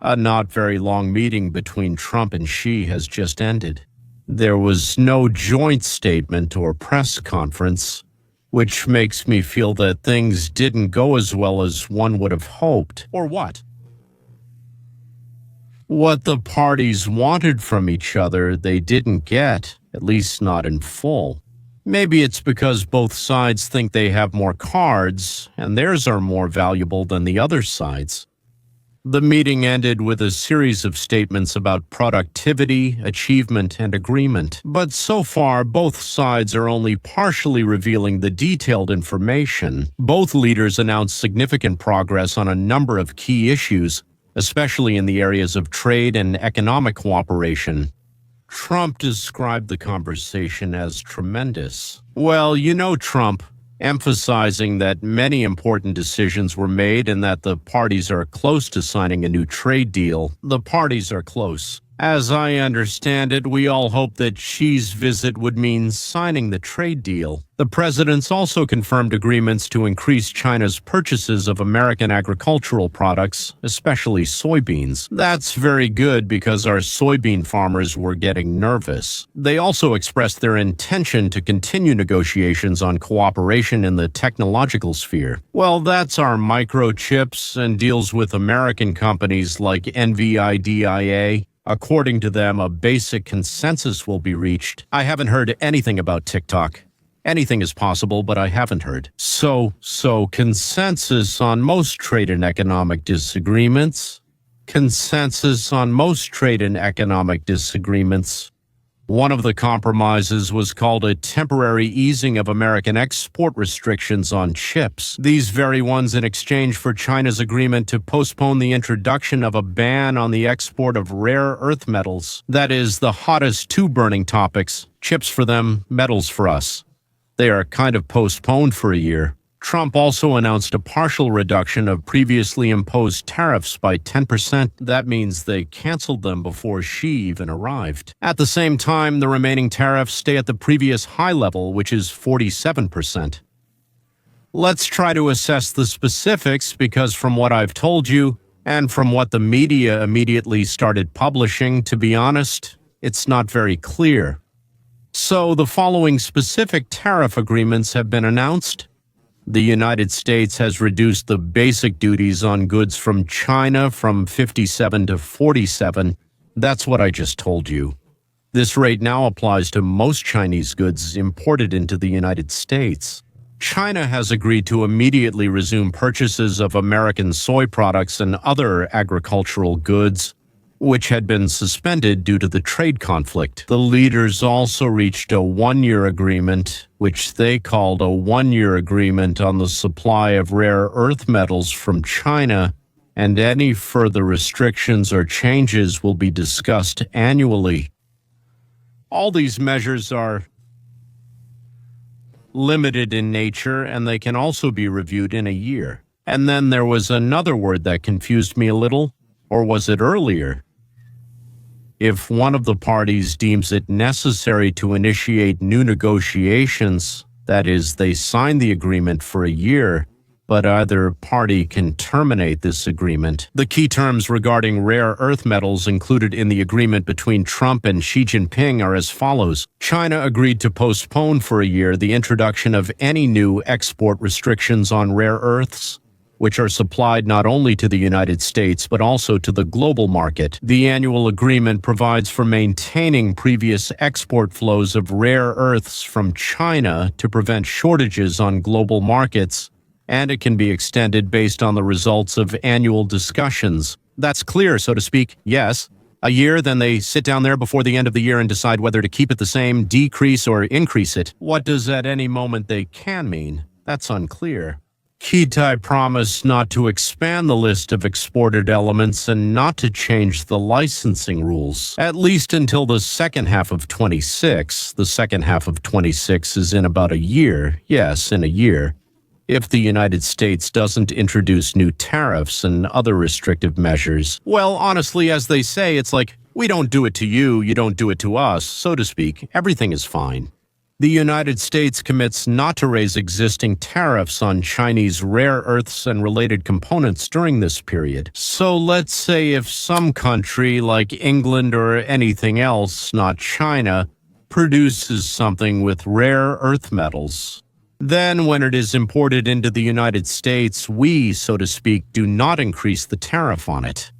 A not very long meeting between Trump and Xi has just ended. There was no joint statement or press conference, which makes me feel that things didn't go as well as one would have hoped. Or what? What the parties wanted from each other, they didn't get, at least not in full. Maybe it's because both sides think they have more cards, and theirs are more valuable than the other side's. The meeting ended with a series of statements about productivity, achievement, and agreement. But so far, both sides are only partially revealing the detailed information. Both leaders announced significant progress on a number of key issues, especially in the areas of trade and economic cooperation. Trump described the conversation as tremendous. Well, you know Trump, emphasizing that many important decisions were made and that the parties are close to signing a new trade deal. The parties are close. As I understand it, we all hope that Xi's visit would mean signing the trade deal. The presidents also confirmed agreements to increase China's purchases of American agricultural products, especially soybeans. That's very good because our soybean farmers were getting nervous. They also expressed their intention to continue negotiations on cooperation in the technological sphere. Well, that's our microchips and deals with American companies like NVIDIA. According to them, a basic consensus will be reached. I haven't heard anything about TikTok. Anything is possible, but I haven't heard. So consensus on most trade and economic disagreements. Consensus on most trade and economic disagreements. One of the compromises was called a temporary easing of American export restrictions on chips. These very ones in exchange for China's agreement to postpone the introduction of a ban on the export of rare earth metals. That is, the hottest two burning topics, chips for them, metals for us. They are kind of postponed for a year. Trump also announced a partial reduction of previously imposed tariffs by 10%. That means they canceled them before Xi even arrived. At the same time, the remaining tariffs stay at the previous high level, which is 47%. Let's try to assess the specifics because from what I've told you, and from what the media immediately started publishing, to be honest, it's not very clear. So the following specific tariff agreements have been announced. The United States has reduced the basic duties on goods from China from 57 to 47. That's what I just told you. This rate now applies to most Chinese goods imported into the United States. China has agreed to immediately resume purchases of American soy products and other agricultural goods, which had been suspended due to the trade conflict. The leaders also reached a one-year agreement, which they called a one-year agreement on the supply of rare earth metals from China, and any further restrictions or changes will be discussed annually. All these measures are limited in nature, and they can also be reviewed in a year. And then there was another word that confused me a little, or was it earlier? If one of the parties deems it necessary to initiate new negotiations, that is, they sign the agreement for a year, but either party can terminate this agreement. The key terms regarding rare earth metals included in the agreement between Trump and Xi Jinping are as follows. China agreed to postpone for a year the introduction of any new export restrictions on rare earths, which are supplied not only to the United States but also to the global market. The annual agreement provides for maintaining previous export flows of rare earths from China to prevent shortages on global markets, and it can be extended based on the results of annual discussions. That's clear, so to speak. Yes, a year, then they sit down there before the end of the year and decide whether to keep it the same, decrease, or increase it. What does at any moment they can mean? That's unclear. Kitai promised not to expand the list of exported elements and not to change the licensing rules, at least until the second half of 26. The second half of 26 is in about a year. Yes, in a year. If the United States doesn't introduce new tariffs and other restrictive measures. Well, honestly, as they say, it's like, we don't do it to you, you don't do it to us, so to speak. Everything is fine. The United States commits not to raise existing tariffs on Chinese rare earths and related components during this period. So let's say if some country like England or anything else, not China, produces something with rare earth metals. Then when it is imported into the United States, we, so to speak, do not increase the tariff on it.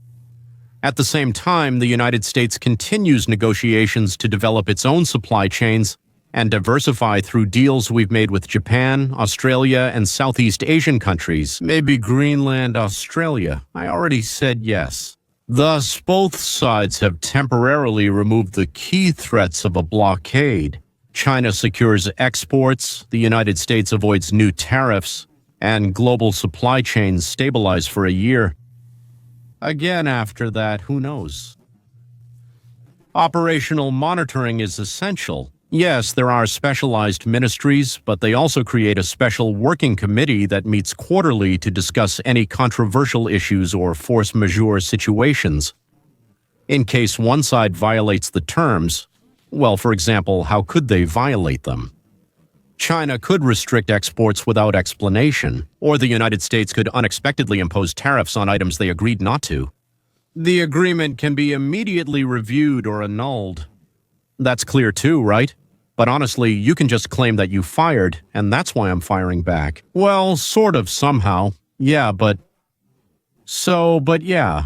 At the same time, the United States continues negotiations to develop its own supply chains and diversify through deals we've made with Japan, Australia, and Southeast Asian countries. Maybe Greenland, Australia. I already said yes. Thus, both sides have temporarily removed the key threats of a blockade. China secures exports, the United States avoids new tariffs, and global supply chains stabilize for a year. Again, after that, who knows? Operational monitoring is essential. Yes, there are specialized ministries, but they also create a special working committee that meets quarterly to discuss any controversial issues or force majeure situations. In case one side violates the terms, well, for example, how could they violate them? China could restrict exports without explanation, or the United States could unexpectedly impose tariffs on items they agreed not to. The agreement can be immediately reviewed or annulled. That's clear too, right? But honestly, you can just claim that you fired, and that's why I'm firing back. Well, sort of, somehow. Yeah, but yeah.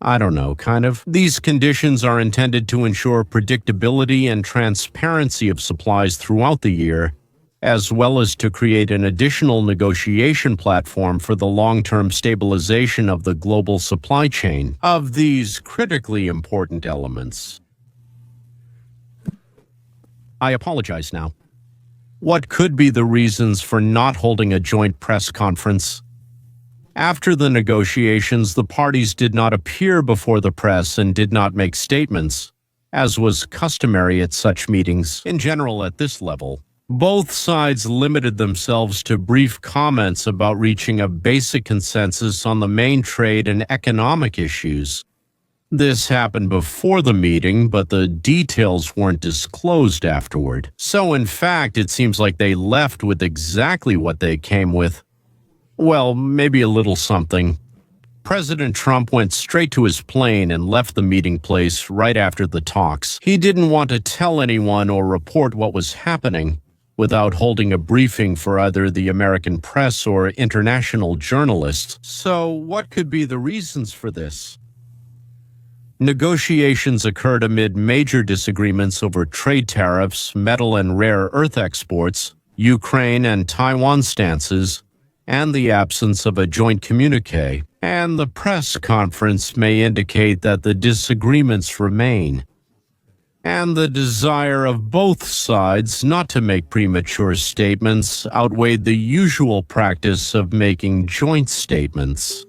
I don't know, kind of. These conditions are intended to ensure predictability and transparency of supplies throughout the year, as well as to create an additional negotiation platform for the long-term stabilization of the global supply chain of these critically important elements. I apologize now. What could be the reasons for not holding a joint press conference? After the negotiations, the parties did not appear before the press and did not make statements, as was customary at such meetings in general at this level. Both sides limited themselves to brief comments about reaching a basic consensus on the main trade and economic issues. This happened before the meeting, but the details weren't disclosed afterward. So in fact, it seems like they left with exactly what they came with. Well, maybe a little something. President Trump went straight to his plane and left the meeting place right after the talks. He didn't want to tell anyone or report what was happening without holding a briefing for either the American press or international journalists. So what could be the reasons for this? Negotiations occurred amid major disagreements over trade tariffs, metal and rare earth exports, Ukraine and Taiwan stances, and the absence of a joint communique. And the press conference may indicate that the disagreements remain, and the desire of both sides not to make premature statements outweighed the usual practice of making joint statements.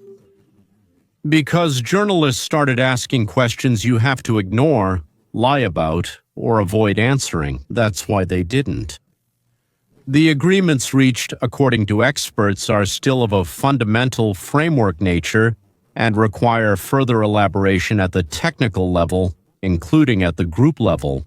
Because journalists started asking questions you have to ignore, lie about, or avoid answering. That's why they didn't. The agreements reached, according to experts, are still of a fundamental framework nature and require further elaboration at the technical level, including at the group level.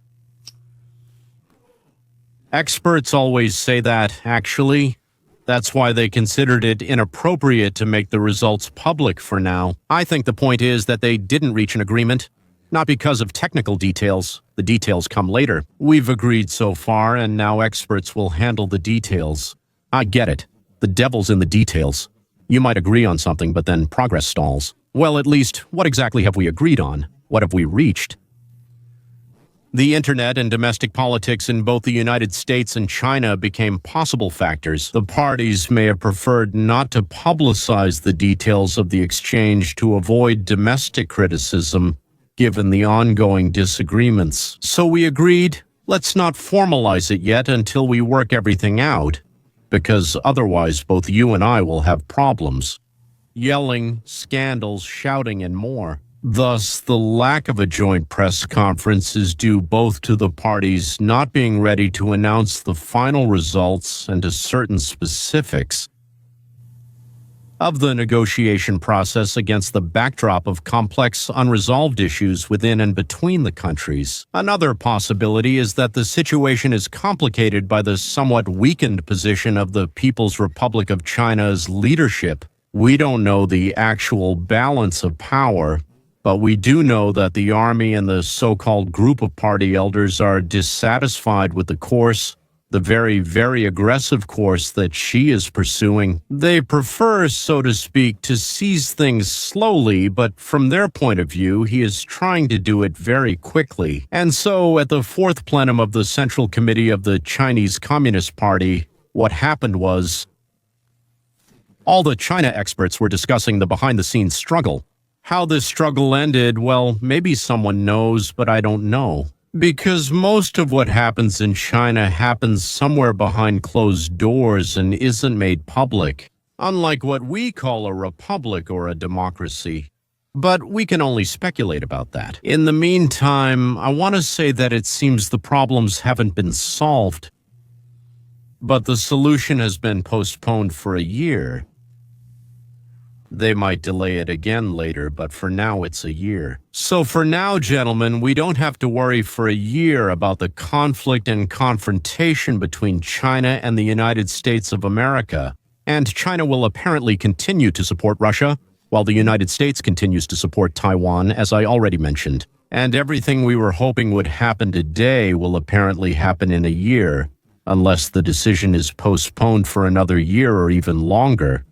Experts always say that, actually. That's why they considered it inappropriate to make the results public for now. I think the point is that they didn't reach an agreement, not because of technical details. The details come later. We've agreed so far, and now experts will handle the details. I get it. The devil's in the details. You might agree on something, but then progress stalls. Well, at least, what exactly have we agreed on? What have we reached? The internet and domestic politics in both the United States and China became possible factors. The parties may have preferred not to publicize the details of the exchange to avoid domestic criticism, given the ongoing disagreements. So we agreed, let's not formalize it yet until we work everything out, because otherwise both you and I will have problems. Yelling, scandals, shouting, and more. Thus, the lack of a joint press conference is due both to the parties not being ready to announce the final results and to certain specifics. of the negotiation process against the backdrop of complex, unresolved issues within and between the countries. Another possibility is that the situation is complicated by the somewhat weakened position of the People's Republic of China's leadership. We don't know the actual balance of power, but we do know that the army and the so-called group of party elders are dissatisfied with the course, the very, very aggressive course that Xi is pursuing. They prefer, so to speak, to seize things slowly, but from their point of view, he is trying to do it very quickly. And so, at the fourth plenum of the Central Committee of the Chinese Communist Party, what happened was all the China experts were discussing the behind-the-scenes struggle. How this struggle ended, well, maybe someone knows, but I don't know. Because most of what happens in China happens somewhere behind closed doors and isn't made public, unlike what we call a republic or a democracy. But we can only speculate about that. In the meantime, I want to say that it seems the problems haven't been solved, but the solution has been postponed for a year. They might delay it again later, but for now it's a year. So for now, gentlemen, we don't have to worry for a year about the conflict and confrontation between China and the United States of America. And China will apparently continue to support Russia, while the United States continues to support Taiwan, as I already mentioned. And everything we were hoping would happen today will apparently happen in a year, unless the decision is postponed for another year or even longer.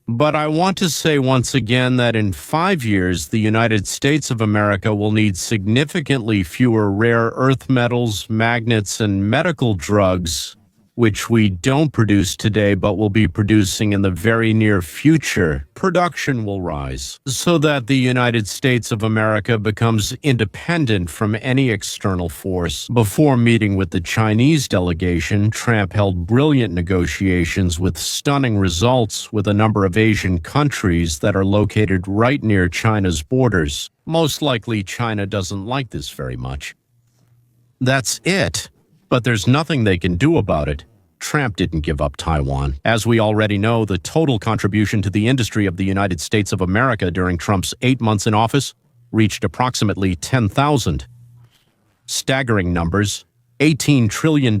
But I want to say once again that in 5 years, the United States of America will need significantly fewer rare earth metals, magnets, and medical drugs, which we don't produce today but will be producing in the very near future. Production will rise so that the United States of America becomes independent from any external force. Before meeting with the Chinese delegation, Trump held brilliant negotiations with stunning results with a number of Asian countries that are located right near China's borders. Most likely, China doesn't like this very much. That's it. But there's nothing they can do about it. Trump didn't give up Taiwan. As we already know, the total contribution to the industry of the United States of America during Trump's 8 months in office reached approximately $10,000. Staggering numbers, $18 trillion.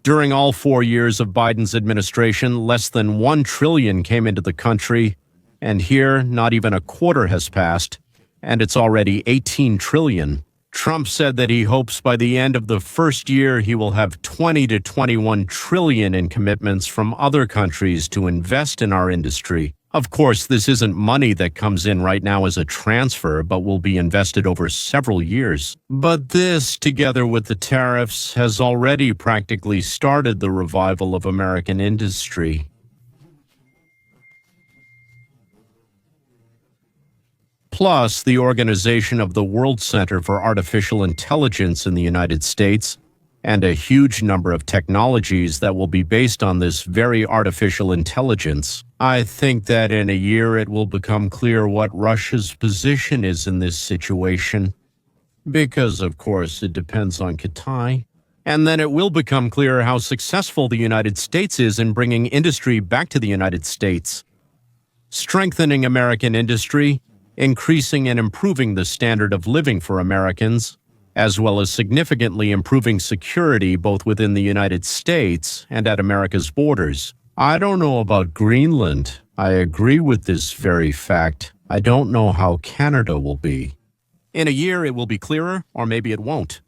During all 4 years of Biden's administration, less than $1 trillion came into the country, and here, not even a quarter has passed, and it's already $18 trillion. Trump said that he hopes by the end of the first year he will have 20 to 21 trillion in commitments from other countries to invest in our industry. Of course, this isn't money that comes in right now as a transfer, but will be invested over several years. But this, together with the tariffs, has already practically started the revival of American industry. Plus, the organization of the World Center for Artificial Intelligence in the United States, and a huge number of technologies that will be based on this very artificial intelligence. I think that in a year it will become clear what Russia's position is in this situation, because, of course, it depends on Kitai. And then it will become clear how successful the United States is in bringing industry back to the United States, strengthening American industry, increasing and improving the standard of living for Americans, as well as significantly improving security both within the United States and at America's borders. I don't know about Greenland. I agree with this very fact. I don't know how Canada will be. In a year, it will be clearer, or maybe it won't.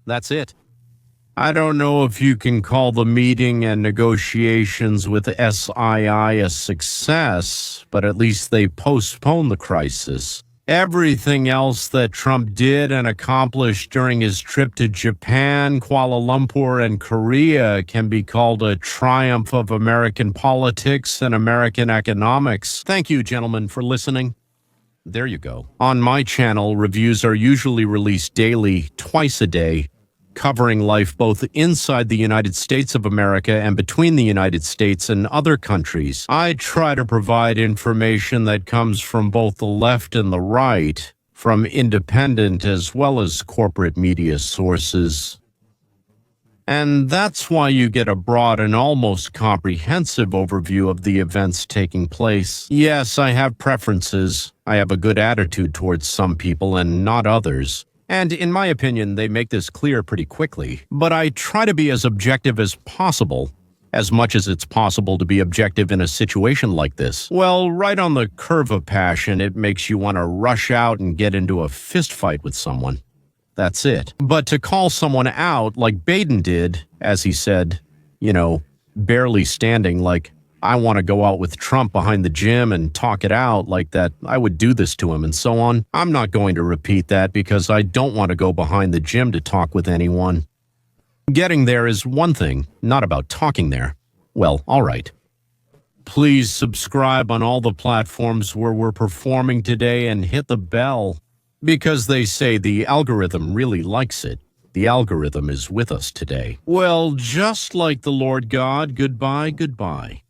That's it. I don't know if you can call the meeting and negotiations with SII a success, but at least they postponed the crisis. Everything else that Trump did and accomplished during his trip to Japan, Kuala Lumpur, and Korea can be called a triumph of American politics and American economics. Thank you, gentlemen, for listening. There you go. On my channel, reviews are usually released daily, twice a day, covering life both inside the United States of America and between the United States and other countries. I try to provide information that comes from both the left and the right, from independent as well as corporate media sources. And that's why you get a broad and almost comprehensive overview of the events taking place. Yes, I have preferences. I have a good attitude towards some people and not others. And in my opinion, they make this clear pretty quickly. But I try to be as objective as possible, as much as it's possible to be objective in a situation like this. Well, right on the curve of passion, it makes you want to rush out and get into a fist fight with someone. That's it. But to call someone out like Baden did, as he said, barely standing, like, I want to go out with Trump behind the gym and talk it out like that I would do this to him and so on. I'm not going to repeat that because I don't want to go behind the gym to talk with anyone. Getting there is one thing, not about talking there. Well, all right. Please subscribe on all the platforms where we're performing today and hit the bell. Because they say the algorithm really likes it. The algorithm is with us today. Well, just like the Lord God, goodbye, goodbye.